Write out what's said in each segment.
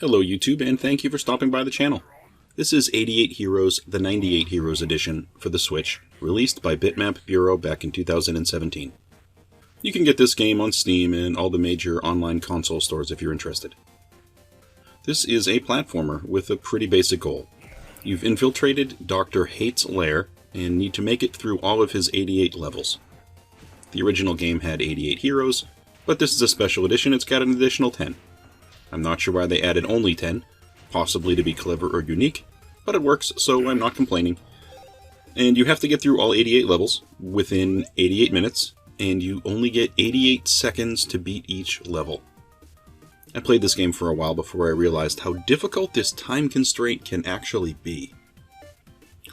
Hello YouTube, and thank you for stopping by the channel. This is 88 Heroes, the 98 Heroes edition for the Switch, released by Bitmap Bureau back in 2017. You can get this game on Steam and all the major online console stores if you're interested. This is a platformer with a pretty basic goal. You've infiltrated Dr. Hate's lair and need to make it through all of his 88 levels. The original game had 88 heroes, but this is a special edition, it's got an additional 10. I'm not sure why they added only 10, possibly to be clever or unique, but it works, so I'm not complaining. And you have to get through all 88 levels within 88 minutes, and you only get 88 seconds to beat each level. I played this game for a while before I realized how difficult this time constraint can actually be.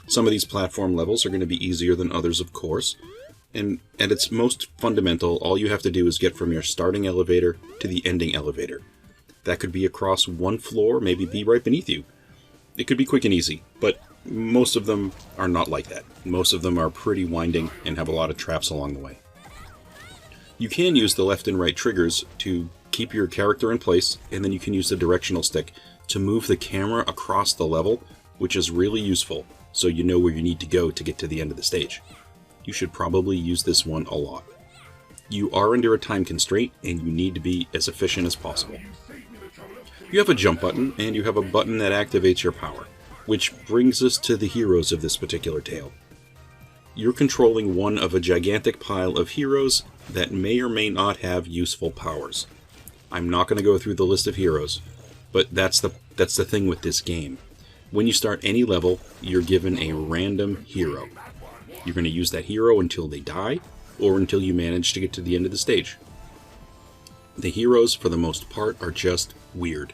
Some of these platform levels are going to be easier than others, of course, and at its most fundamental, all you have to do is get from your starting elevator to the ending elevator. That could be across one floor, maybe be right beneath you. It could be quick and easy, but most of them are not like that. Most of them are pretty winding and have a lot of traps along the way. You can use the left and right triggers to keep your character in place, and then you can use the directional stick to move the camera across the level, which is really useful, so you know where you need to go to get to the end of the stage. You should probably use this one a lot. You are under a time constraint, and you need to be as efficient as possible. You have a jump button, and you have a button that activates your power, which brings us to the heroes of this particular tale. You're controlling one of a gigantic pile of heroes that may or may not have useful powers. I'm not going to go through the list of heroes, but that's the thing with this game. When you start any level, you're given a random hero. You're going to use that hero until they die, or until you manage to get to the end of the stage. The heroes, for the most part, are just weird.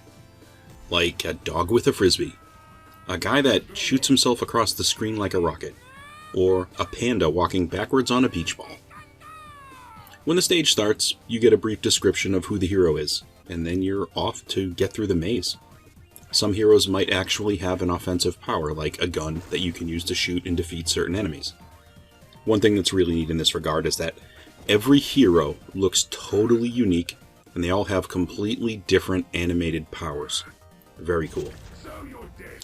Like a dog with a frisbee, a guy that shoots himself across the screen like a rocket, or a panda walking backwards on a beach ball. When the stage starts, you get a brief description of who the hero is, and then you're off to get through the maze. Some heroes might actually have an offensive power, like a gun that you can use to shoot and defeat certain enemies. One thing that's really neat in this regard is that every hero looks totally unique, and they all have completely different animated powers. Very cool.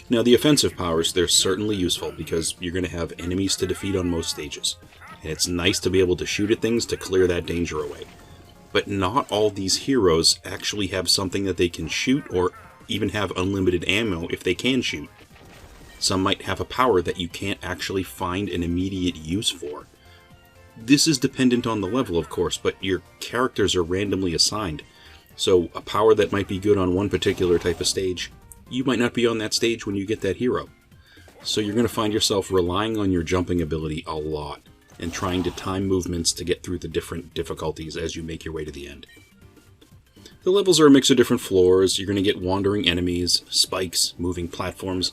Now, the offensive powers, they're certainly useful because you're going to have enemies to defeat on most stages. And it's nice to be able to shoot at things to clear that danger away. But not all these heroes actually have something that they can shoot or even have unlimited ammo if they can shoot. Some might have a power that you can't actually find an immediate use for. This is dependent on the level, of course, but your characters are randomly assigned. So a power that might be good on one particular type of stage, you might not be on that stage when you get that hero. So you're going to find yourself relying on your jumping ability a lot, and trying to time movements to get through the different difficulties as you make your way to the end. The levels are a mix of different floors. You're going to get wandering enemies, spikes, moving platforms.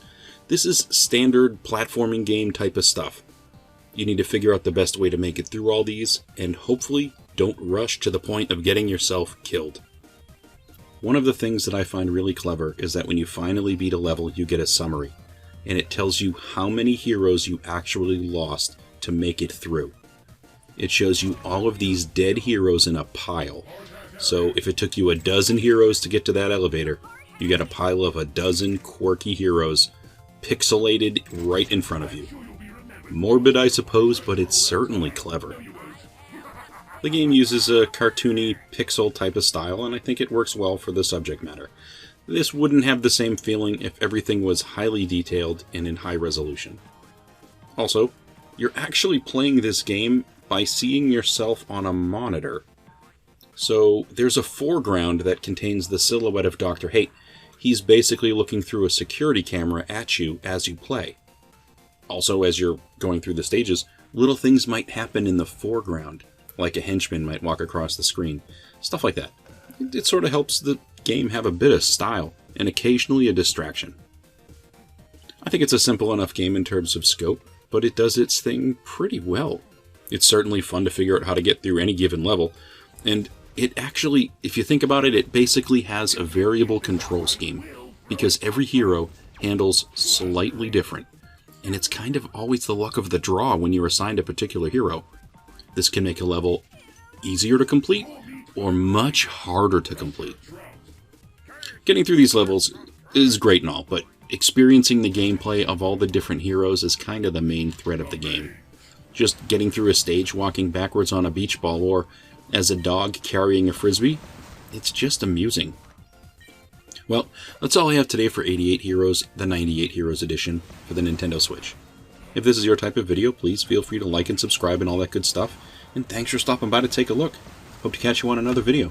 This is standard platforming game type of stuff. You need to figure out the best way to make it through all these, and hopefully don't rush to the point of getting yourself killed. One of the things that I find really clever is that when you finally beat a level, you get a summary, and it tells you how many heroes you actually lost to make it through. It shows you all of these dead heroes in a pile. So if it took you a dozen heroes to get to that elevator, you get a pile of a dozen quirky heroes pixelated right in front of you. Morbid, I suppose, but it's certainly clever. The game uses a cartoony pixel type of style, and I think it works well for the subject matter. This wouldn't have the same feeling if everything was highly detailed and in high resolution. Also, you're actually playing this game by seeing yourself on a monitor. So there's a foreground that contains the silhouette of Dr. Hate. He's basically looking through a security camera at you as you play. Also, as you're going through the stages, little things might happen in the foreground, like a henchman might walk across the screen. Stuff like that. It sort of helps the game have a bit of style, and occasionally a distraction. I think it's a simple enough game in terms of scope, but it does its thing pretty well. It's certainly fun to figure out how to get through any given level, and it actually, if you think about it, it basically has a variable control scheme, because every hero handles slightly different, and it's kind of always the luck of the draw when you're assigned a particular hero. This can make a level easier to complete, or much harder to complete. Getting through these levels is great and all, but experiencing the gameplay of all the different heroes is kind of the main thread of the game. Just getting through a stage walking backwards on a beach ball, or as a dog carrying a frisbee, it's just amusing. Well, that's all I have today for 88 Heroes, the 98 Heroes edition for the Nintendo Switch. If this is your type of video, please feel free to like and subscribe and all that good stuff, and thanks for stopping by to take a look. Hope to catch you on another video.